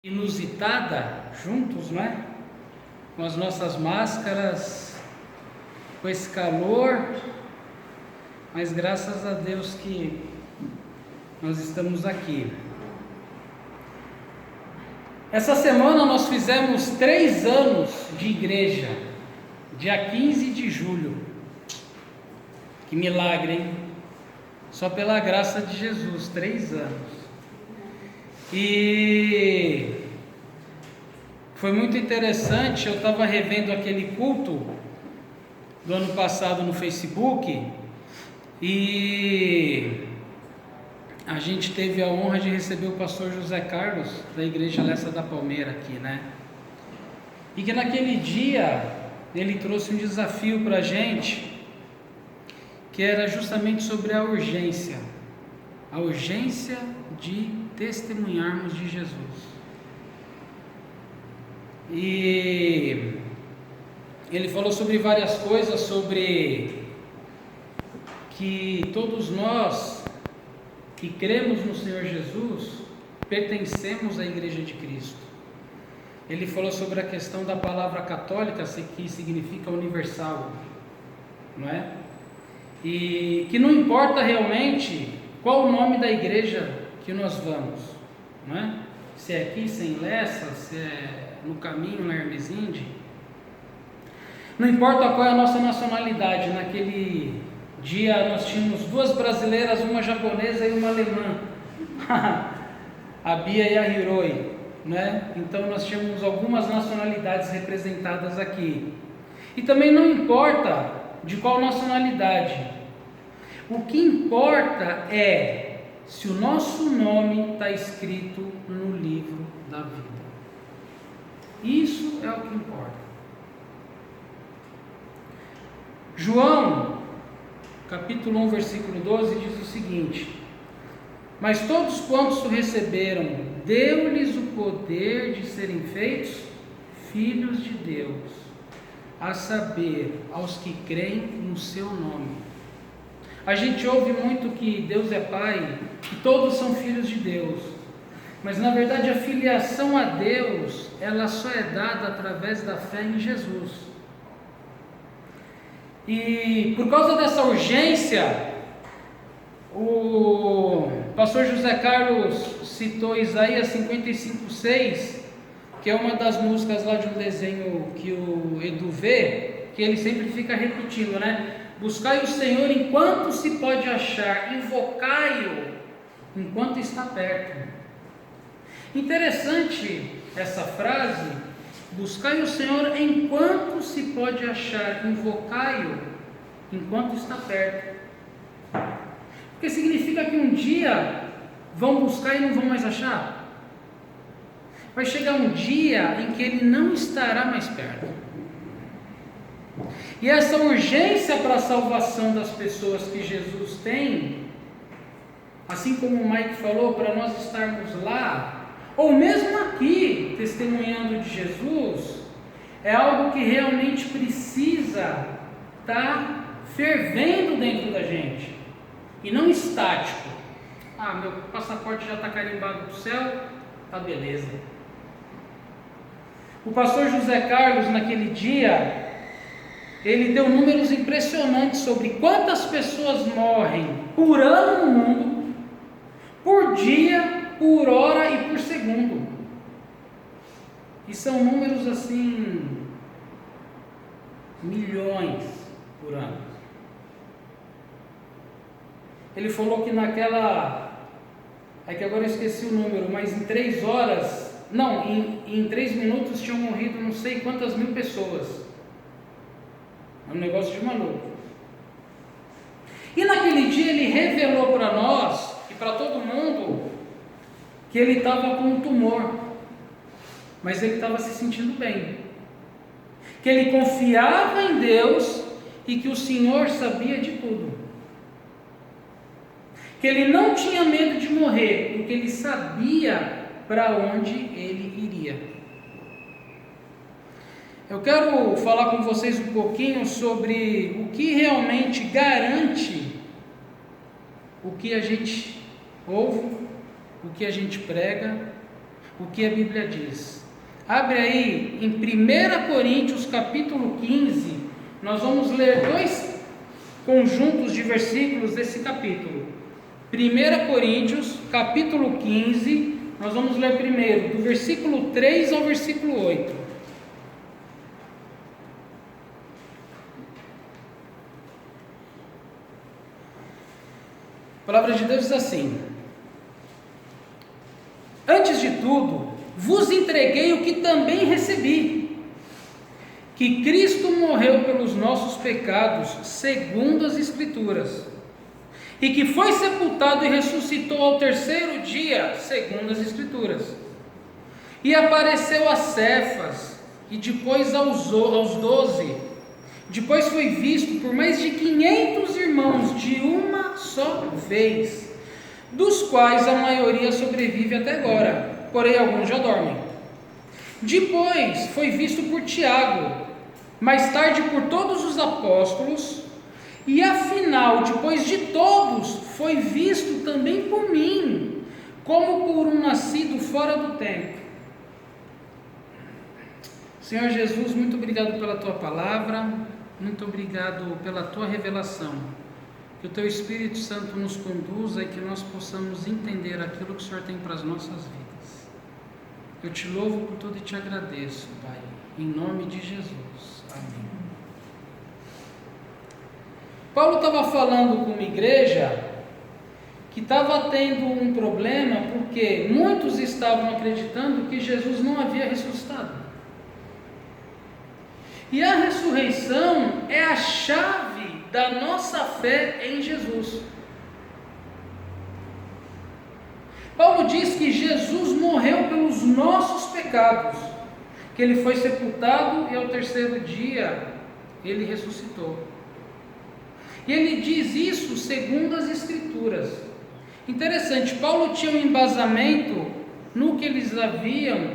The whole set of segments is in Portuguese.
Inusitada, juntos, não é? Com as nossas máscaras, com esse calor, mas graças a Deus que nós estamos aqui. Essa semana nós fizemos 3 anos de igreja, dia 15 de julho. Que milagre, hein? Só pela graça de Jesus, 3 anos. E foi muito interessante. Eu estava revendo aquele culto do ano passado no Facebook e a gente teve a honra de receber o pastor José Carlos da Igreja Lessa da Palmeira aqui, né? E que naquele dia ele trouxe um desafio para a gente, que era justamente sobre a urgência de testemunharmos de Jesus. E ele falou sobre várias coisas, sobre que todos nós que cremos no Senhor Jesus pertencemos à Igreja de Cristo. Ele falou sobre a questão da palavra católica, que significa universal, não é? E que não importa realmente qual o nome da igreja que nós vamos, não é? Se é aqui, se é em Lessa, se é no caminho, na Hermesinde. Não importa qual é a nossa nacionalidade. Naquele dia nós tínhamos 2 brasileiras, uma japonesa e uma alemã, a Bia e a Hiroi, né? Então nós tínhamos algumas nacionalidades representadas aqui. E também não importa de qual nacionalidade. O que importa é se o nosso nome está escrito no livro da vida. Isso é o que importa. João, capítulo 1, versículo 12, diz o seguinte: mas todos quantos o receberam, deu-lhes o poder de serem feitos filhos de Deus, a saber, aos que creem no seu nome. A gente ouve muito que Deus é Pai, que todos são filhos de Deus, mas na verdade a filiação a Deus, ela só é dada através da fé em Jesus. E por causa dessa urgência, o pastor José Carlos citou Isaías 55:6, que é uma das músicas lá de um desenho que o Edu vê, que ele sempre fica repetindo, né? Buscai o Senhor enquanto se pode achar, invocai-o enquanto está perto. Interessante essa frase, buscai o Senhor enquanto se pode achar, invocai-o enquanto está perto. Porque significa que um dia vão buscar e não vão mais achar. Vai chegar um dia em que ele não estará mais perto. E essa urgência para a salvação das pessoas que Jesus tem, assim como o Mike falou, para nós estarmos lá, ou mesmo aqui, testemunhando de Jesus, é algo que realmente precisa estar fervendo dentro da gente, e não estático. Ah, meu passaporte já está carimbado para o céu, tá beleza. O pastor José Carlos, naquele dia, ele deu números impressionantes sobre quantas pessoas morrem por ano no mundo, por dia, por hora e por segundo. E são números assim, milhões por ano. Ele falou que é que agora eu esqueci o número, mas em 3 horas, não, em 3 minutos tinham morrido não sei quantas mil pessoas. É um negócio de maluco. E naquele dia ele revelou para nós e para todo mundo que ele estava com um tumor, mas ele estava se sentindo bem, que ele confiava em Deus e que o Senhor sabia de tudo, que ele não tinha medo de morrer, porque ele sabia para onde ele iria. Eu quero falar com vocês um pouquinho sobre o que realmente garante o que a gente ouve, o que a gente prega, o que a Bíblia diz. Abre aí em 1 Coríntios capítulo 15, nós vamos ler 2 conjuntos de versículos desse capítulo. 1 Coríntios capítulo 15, nós vamos ler primeiro do versículo 3 ao versículo 8. A palavra de Deus diz assim: antes de tudo, vos entreguei o que também recebi, que Cristo morreu pelos nossos pecados, segundo as Escrituras, e que foi sepultado e ressuscitou ao terceiro dia, segundo as Escrituras, e apareceu a Cefas, e depois aos 12, depois foi visto por mais de 500 irmãos de uma só vez, dos quais a maioria sobrevive até agora, porém alguns já dormem. Depois foi visto por Tiago, mais tarde por todos os apóstolos, e afinal, depois de todos, foi visto também por mim, como por um nascido fora do tempo. Senhor Jesus, muito obrigado pela Tua palavra, muito obrigado pela Tua revelação. Que o Teu Espírito Santo nos conduza e que nós possamos entender aquilo que o Senhor tem para as nossas vidas. Eu te louvo por tudo e te agradeço, Pai, em nome de Jesus. Amém. Paulo estava falando com uma igreja que estava tendo um problema porque muitos estavam acreditando que Jesus não havia ressuscitado. E a ressurreição é a chave da nossa fé em Jesus. Paulo diz que Jesus morreu pelos nossos pecados, que ele foi sepultado e ao terceiro dia ele ressuscitou. E ele diz isso segundo as Escrituras. Interessante, Paulo tinha um embasamento no que eles haviam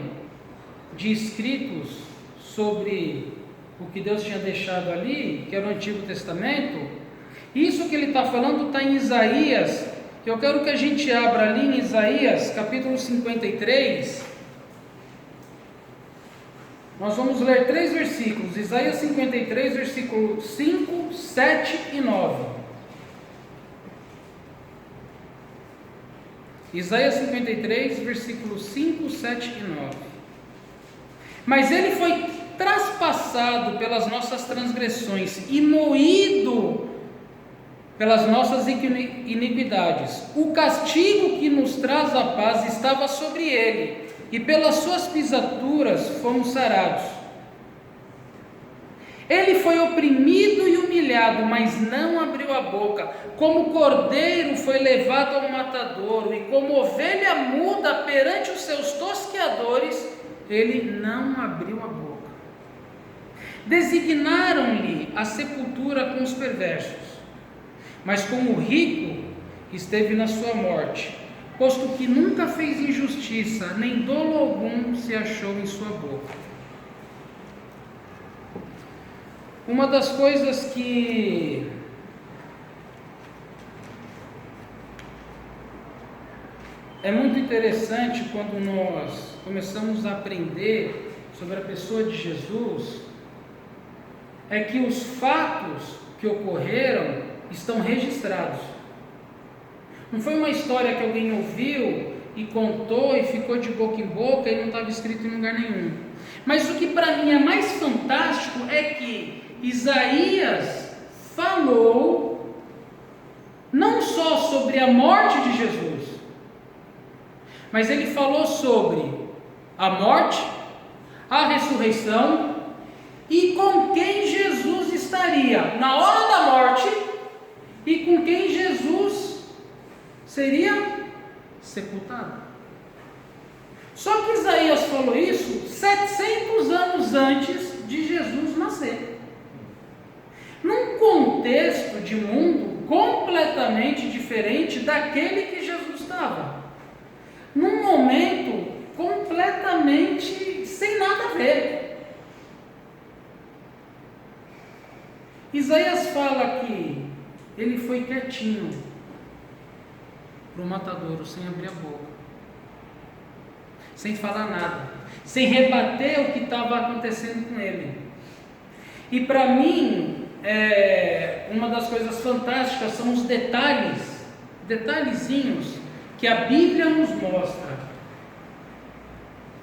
de escritos sobre o que Deus tinha deixado ali, que era o Antigo Testamento. Isso que ele está falando está em Isaías. Eu quero que a gente abra ali em Isaías, capítulo 53. Nós vamos ler 3 versículos. Isaías 53, versículos 5, 7 e 9. Isaías 53, versículos 5, 7 e 9. Mas ele foi traspassado pelas nossas transgressões e moído pelas nossas iniquidades. O castigo que nos traz a paz estava sobre ele, e pelas suas pisaduras fomos sarados. Ele foi oprimido e humilhado, mas não abriu a boca. Como cordeiro foi levado ao matadouro, e como ovelha muda perante os seus tosqueadores, ele não abriu a boca. Designaram-lhe a sepultura com os perversos, mas como o rico esteve na sua morte, posto que nunca fez injustiça, nem dolo algum se achou em sua boca. Uma das coisas que é muito interessante quando nós começamos a aprender sobre a pessoa de Jesus é que os fatos que ocorreram estão registrados. Não foi uma história que alguém ouviu e contou e ficou de boca em boca e não estava escrito em lugar nenhum. Mas o que para mim é mais fantástico é que Isaías falou não só sobre a morte de Jesus, mas ele falou sobre a morte, a ressurreição e com quem Jesus estaria na hora da morte e com quem Jesus seria sepultado. Só que Isaías falou isso 700 anos antes de Jesus nascer, num contexto de mundo completamente diferente daquele que Jesus estava, num momento completamente sem nada a ver. Isaías fala que ele foi quietinho para o matadouro, sem abrir a boca. sem falar nada, sem rebater o que estava acontecendo com ele. E para mim, uma das coisas fantásticas são os detalhezinhos que a Bíblia nos mostra,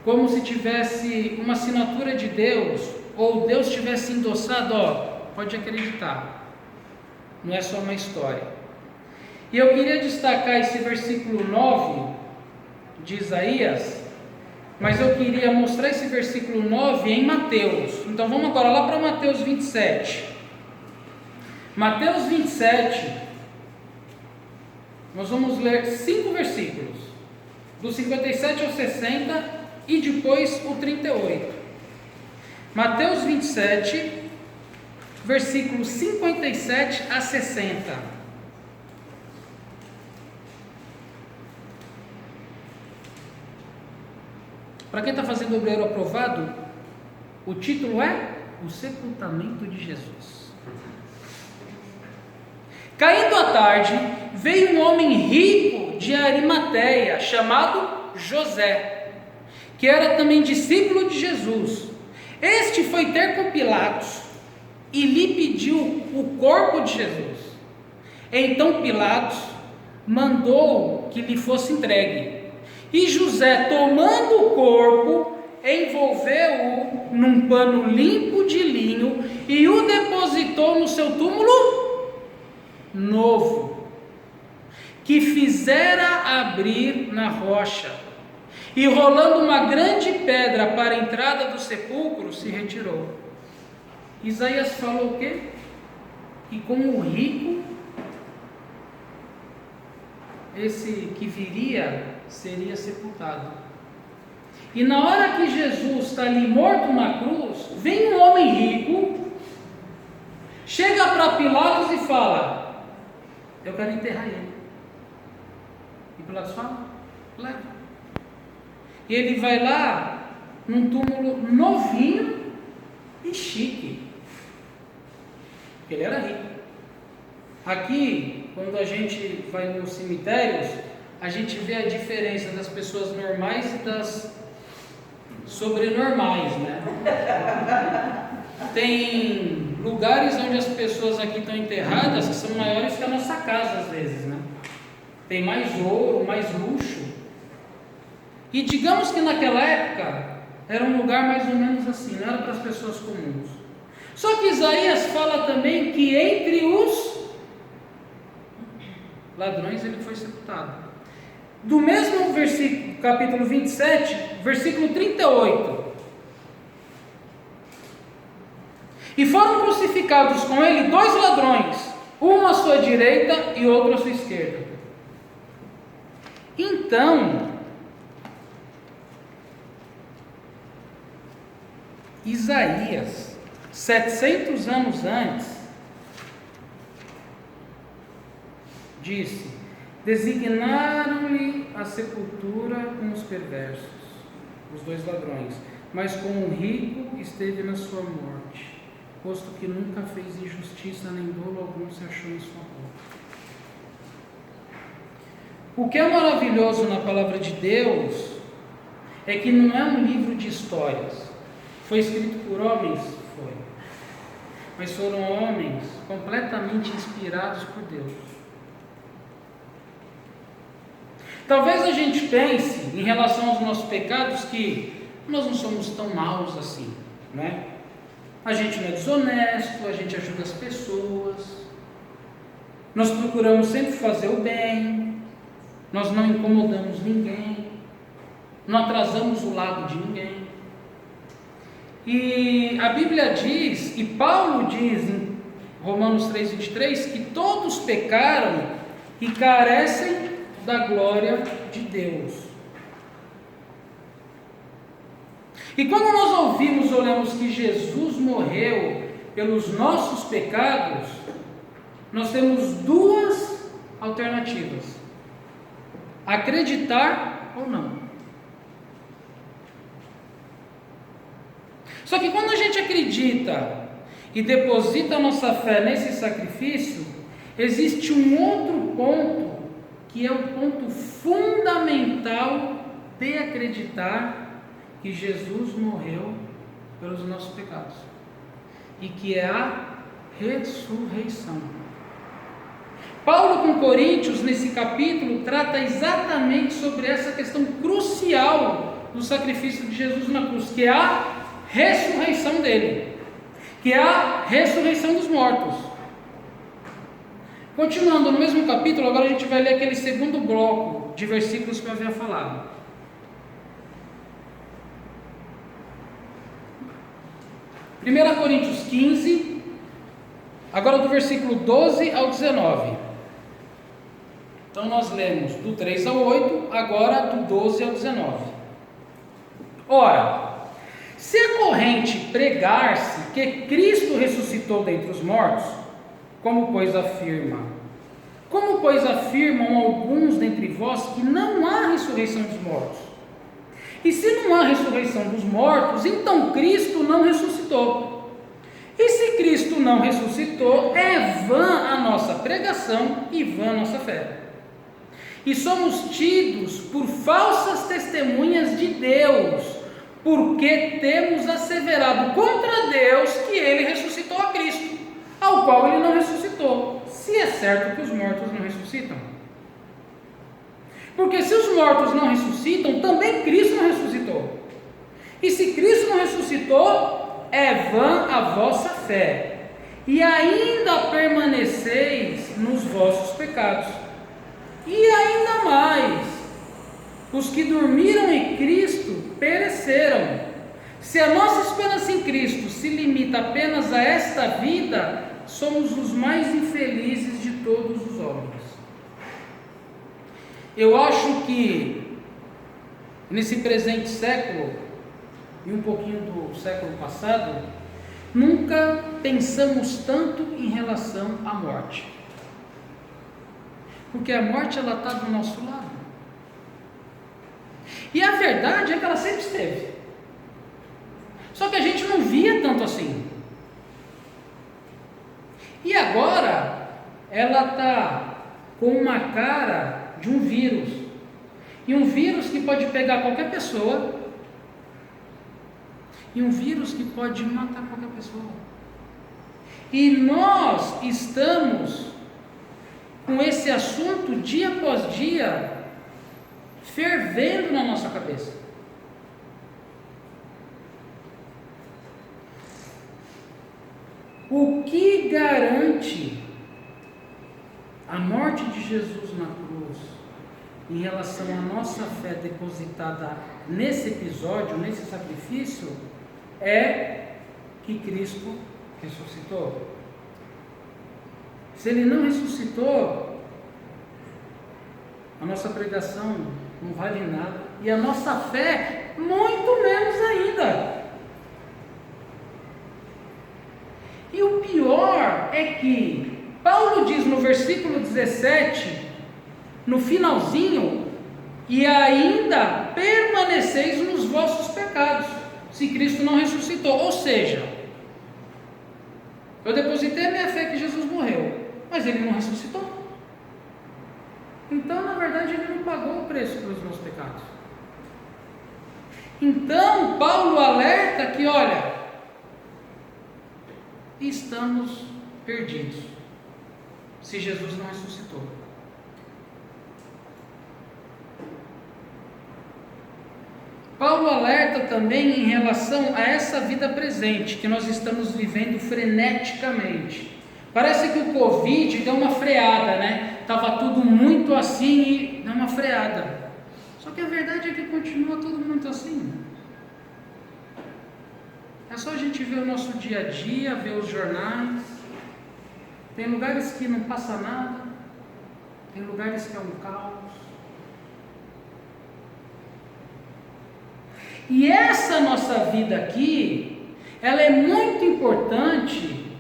como se tivesse uma assinatura de Deus, ou Deus tivesse endossado, pode acreditar, não é só uma história. E eu queria destacar esse versículo 9 de Isaías, mas eu queria mostrar esse versículo 9 em Mateus. Então vamos agora lá para Mateus 27. Mateus 27, nós vamos ler 5 versículos, do 57 ao 60 e depois o 38. Mateus 27, versículos 57 a 60. Para quem está fazendo obreiro aprovado, o título é O Sepultamento de Jesus. Caindo a tarde, veio um homem rico de Arimateia, chamado José, que era também discípulo de Jesus. Este foi ter com Pilatos e lhe pediu o corpo de Jesus. Então Pilatos mandou que lhe fosse entregue. E José, tomando o corpo, envolveu-o num pano limpo de linho e o depositou no seu túmulo novo, que fizera abrir na rocha. E rolando uma grande pedra para a entrada do sepulcro, se retirou. Isaías falou o quê? Que como o rico, esse que viria seria sepultado. E na hora que Jesus está ali morto na cruz, vem um homem rico, chega para Pilatos e fala: eu quero enterrar ele. E Pilatos fala: leva. E ele vai lá num túmulo novinho e chique, porque ele era rico. Aqui, quando a gente vai nos cemitérios, a gente vê a diferença das pessoas normais e das sobrenormais, né? Tem lugares onde as pessoas aqui estão enterradas que são maiores que a nossa casa às vezes, né? Tem mais ouro, mais luxo. E digamos que naquela época era um lugar mais ou menos assim, não era para as pessoas comuns. Só que Isaías fala também que entre os ladrões ele foi sepultado. Do mesmo versículo, capítulo 27, versículo 38. E foram crucificados com ele 2 ladrões, um à sua direita e outro à sua esquerda. Então, Isaías, 700 anos antes, disse: designaram-lhe a sepultura com os perversos, os 2 ladrões, mas com o rico esteve na sua morte, posto que nunca fez injustiça, nem dolo algum se achou em sua boca. O que é maravilhoso na palavra de Deus é que não é um livro de histórias. Foi escrito por homens? Foi. Mas foram homens completamente inspirados por Deus. Talvez a gente pense, em relação aos nossos pecados, que nós não somos tão maus assim, né? A gente não é desonesto, a gente ajuda as pessoas, nós procuramos sempre fazer o bem, nós não incomodamos ninguém, não atrasamos o lado de ninguém. E a Bíblia diz, e Paulo diz em Romanos 3,23, que todos pecaram e carecem da glória de Deus. E quando nós ouvimos ou lemos que Jesus morreu pelos nossos pecados, nós temos 2 alternativas: acreditar ou não. Só que quando a gente acredita e deposita a nossa fé nesse sacrifício, existe um outro ponto, que é o ponto fundamental de acreditar que Jesus morreu pelos nossos pecados e que é a ressurreição. Paulo com Coríntios, nesse capítulo, trata exatamente sobre essa questão crucial do sacrifício de Jesus na cruz, que é a ressurreição dele, que é a ressurreição dos mortos. Continuando no mesmo capítulo, agora a gente vai ler aquele segundo bloco de versículos que eu havia falado. 1 Coríntios 15, agora do versículo 12 ao 19. Então nós lemos do 3 ao 8, agora do 12 ao 19. Ora, se é corrente pregar-se que Cristo ressuscitou dentre os mortos, como pois afirmam alguns dentre vós que não há ressurreição dos mortos? E se não há ressurreição dos mortos, então Cristo não ressuscitou. E se Cristo não ressuscitou, é vã a nossa pregação e vã a nossa fé. E somos tidos por falsas testemunhas de Deus, porque temos asseverado contra Deus que Ele ressuscitou a Cristo, ao qual Ele não ressuscitou, se é certo que os mortos não ressuscitam. Porque se os mortos não ressuscitam, também Cristo não ressuscitou. E se Cristo não ressuscitou, é vã a vossa fé, e ainda permaneceis nos vossos pecados. E ainda mais, os que dormiram em Cristo pereceram. Se a nossa esperança em Cristo se limita apenas a esta vida, somos os mais infelizes de todos os homens. Eu acho que nesse presente século e um pouquinho do século passado, nunca pensamos tanto em relação à morte, porque a morte ela está do nosso lado, e a verdade é que ela sempre esteve, só que a gente não via tanto assim, e agora ela está com uma cara de um vírus, e um vírus que pode pegar qualquer pessoa, e um vírus que pode matar qualquer pessoa, e nós estamos com esse assunto dia após dia fervendo na nossa cabeça. O que garante a morte de Jesus na cruz em relação à nossa fé depositada nesse episódio, nesse sacrifício, é que Cristo ressuscitou. Se Ele não ressuscitou, a nossa pregação não vale nada, e a nossa fé muito menos ainda. E o pior é que Paulo diz no versículo 17, no finalzinho, e ainda permaneceis nos vossos pecados, se Cristo não ressuscitou. Ou seja, eu depositei a minha fé que Jesus morreu, mas Ele não ressuscitou. Então, na verdade, Ele não pagou o preço pelos meus pecados. Então, Paulo alerta que, olha, estamos perdidos se Jesus não ressuscitou. Paulo alerta também em relação a essa vida presente que nós estamos vivendo freneticamente. Parece que o Covid deu uma freada, né? Estava tudo muito assim e deu uma freada. Só que a verdade é que continua tudo muito assim. É só a gente ver o nosso dia a dia, ver os jornais. Tem lugares que não passa nada, tem lugares que é um caos. E essa nossa vida aqui, ela é muito importante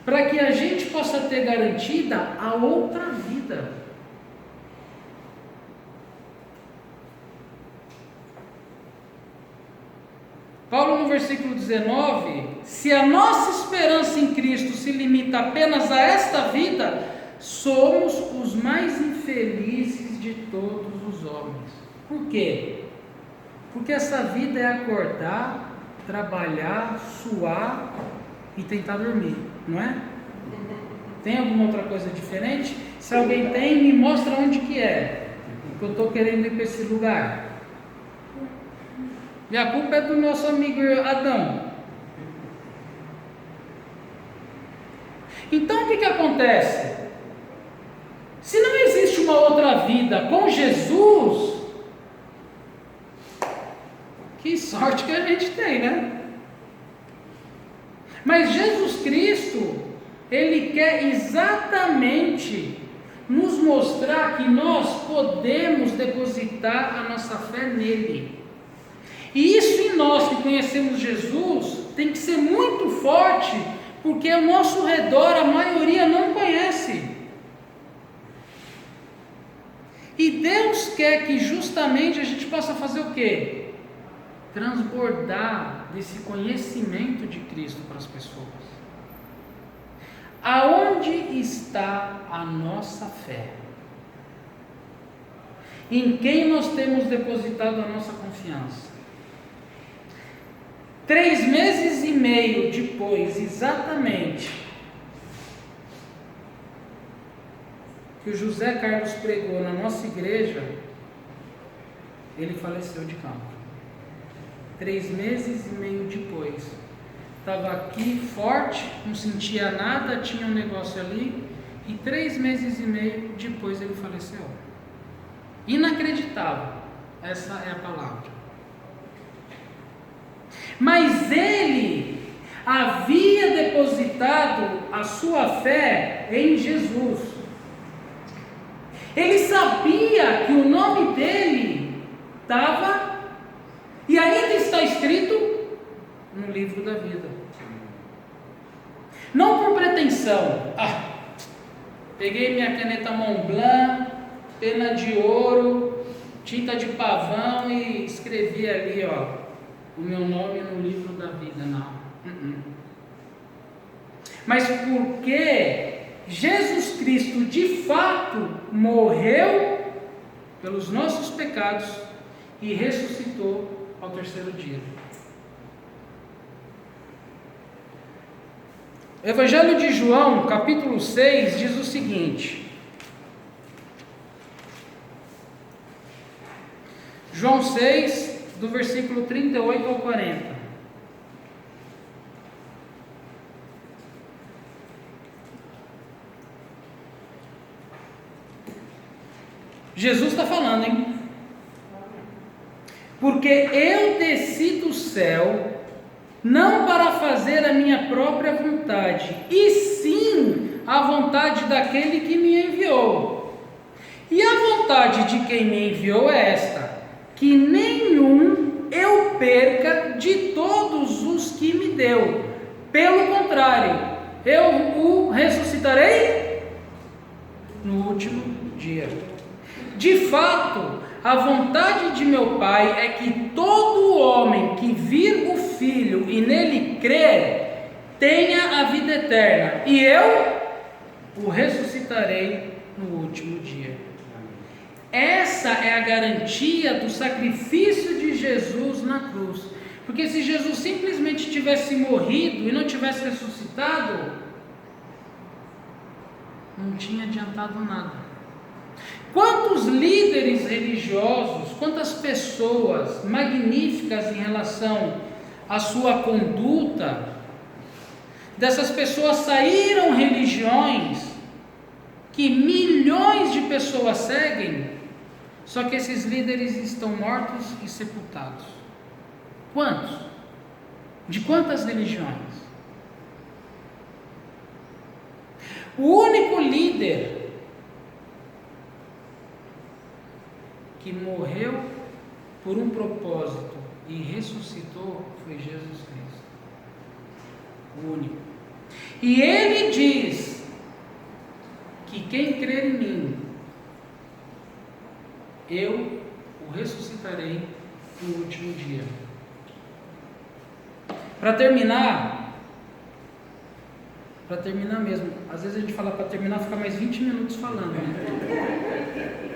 para que a gente possa ter garantida a outra vida. Paulo no versículo 19, se a nossa esperança em Cristo se limita apenas a esta vida, somos os mais infelizes de todos os homens. Por quê? Porque essa vida é acordar, trabalhar, suar e tentar dormir, não é? Tem alguma outra coisa diferente? Se alguém tem, me mostra onde que é. Porque eu estou querendo ir para esse lugar. E a culpa é do nosso amigo Adão. Então o que acontece? Se não existe uma outra vida com Jesus, que sorte que a gente tem, né? Mas Jesus Cristo, Ele quer exatamente nos mostrar que nós podemos depositar a nossa fé nele. E isso em nós que conhecemos Jesus tem que ser muito forte, porque ao nosso redor a maioria não conhece. E Deus quer que justamente a gente possa fazer o quê? Transbordar desse conhecimento de Cristo para as pessoas. Aonde está a nossa fé? Em quem nós temos depositado a nossa confiança? 3 meses e meio depois, exatamente, que o José Carlos pregou na nossa igreja, ele faleceu de cancro. 3 meses e meio depois, estava aqui forte, não sentia nada, tinha um negócio ali, e 3 meses e meio depois ele faleceu. Inacreditável, essa é a palavra. Mas ele havia depositado a sua fé em Jesus. Ele sabia que o nome dele estava, e ainda está escrito no livro da vida. Não por pretensão. Peguei minha caneta Montblanc, pena de ouro, tinta de pavão e escrevi ali, o meu nome no livro da vida. Não. Mas porque Jesus Cristo de fato morreu pelos nossos pecados e ressuscitou ao 3º dia. O Evangelho de João, capítulo 6, diz o seguinte. João 6, do versículo 38 ao 40. Jesus está falando, hein? Porque eu desci do céu, não para fazer a minha própria vontade, e sim a vontade daquele que me enviou. E a vontade de quem me enviou é esta: que nenhum eu perca de todos os que me deu. Pelo contrário, eu o ressuscitarei no último dia. De fato, a vontade de meu Pai é que todo homem que vir o Filho e nele crer, tenha a vida eterna, e eu o ressuscitarei no último dia. Essa é a garantia do sacrifício de Jesus na cruz. Porque se Jesus simplesmente tivesse morrido e não tivesse ressuscitado, não tinha adiantado nada. Quantos líderes religiosos, quantas pessoas magníficas em relação à sua conduta, dessas pessoas saíram religiões que milhões de pessoas seguem, só que esses líderes estão mortos e sepultados. Quantos? De quantas religiões? O único líder que morreu por um propósito e ressuscitou foi Jesus Cristo. O único. E ele diz que quem crer em mim, eu o ressuscitarei no último dia. Para terminar mesmo, às vezes a gente fala para terminar, fica mais 20 minutos falando, né?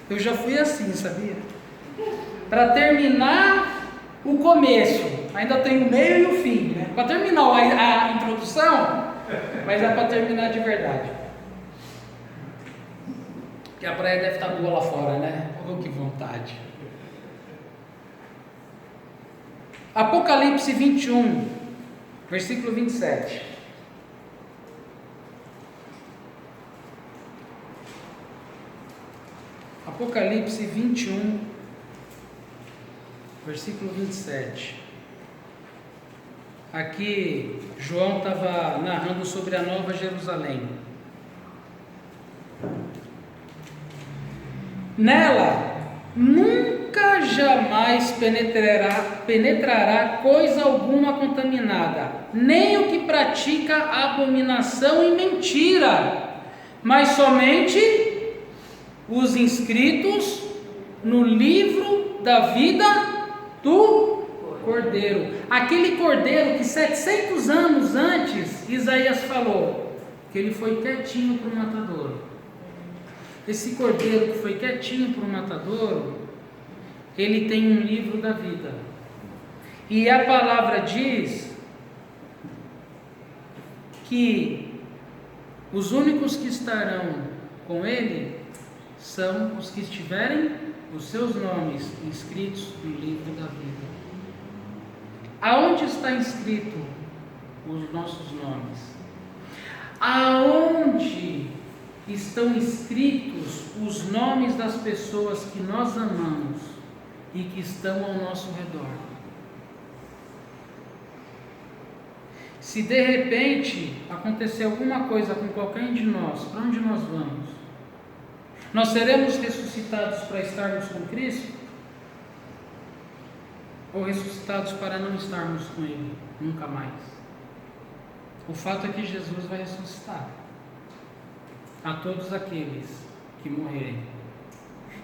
Eu já fui assim, sabia? para terminar o começo. Ainda tem o meio e o fim, né? Para terminar a introdução, mas é para terminar de verdade. Que a praia deve estar boa lá fora, né? Oh, que vontade. Apocalipse 21, versículo 27. Apocalipse 21, versículo 27. Aqui João estava narrando sobre a Nova Jerusalém. Nela nunca jamais penetrará coisa alguma contaminada, nem o que pratica abominação e mentira, mas somente os inscritos no livro da vida do Cordeiro. Aquele Cordeiro que 700 anos antes Isaías falou que ele foi quietinho para o matadouro. Esse Cordeiro que foi quietinho para o matadouro, ele tem um livro da vida. E a palavra diz que os únicos que estarão com ele são os que tiverem os seus nomes inscritos no livro da vida. Aonde está inscrito os nossos nomes? Aonde estão inscritos os nomes das pessoas que nós amamos e que estão ao nosso redor? Se de repente acontecer alguma coisa com qualquer um de nós, para onde nós vamos? Nós seremos ressuscitados para estarmos com Cristo? Ou ressuscitados para não estarmos com Ele nunca mais? O fato é que Jesus vai ressuscitar a todos aqueles que morrerem.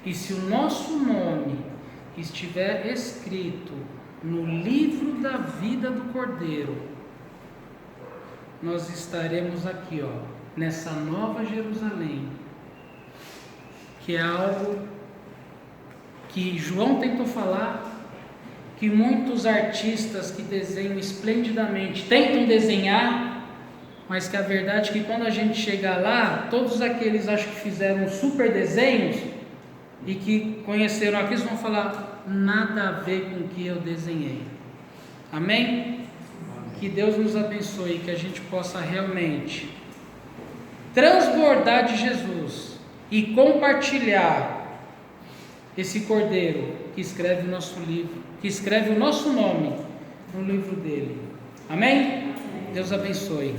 E se o nosso nome estiver escrito no livro da vida do Cordeiro, nós estaremos aqui, nessa Nova Jerusalém, que é algo que João tentou falar, que muitos artistas que desenham esplendidamente tentam desenhar, mas que a verdade é que quando a gente chegar lá, todos aqueles acho que fizeram super desenhos e que conheceram aqueles vão falar, nada a ver com o que eu desenhei. Amém? Que Deus nos abençoe, que a gente possa realmente transbordar de Jesus e compartilhar esse Cordeiro que escreve o nosso livro, que escreve o nosso nome no livro dele. Amém? Deus abençoe.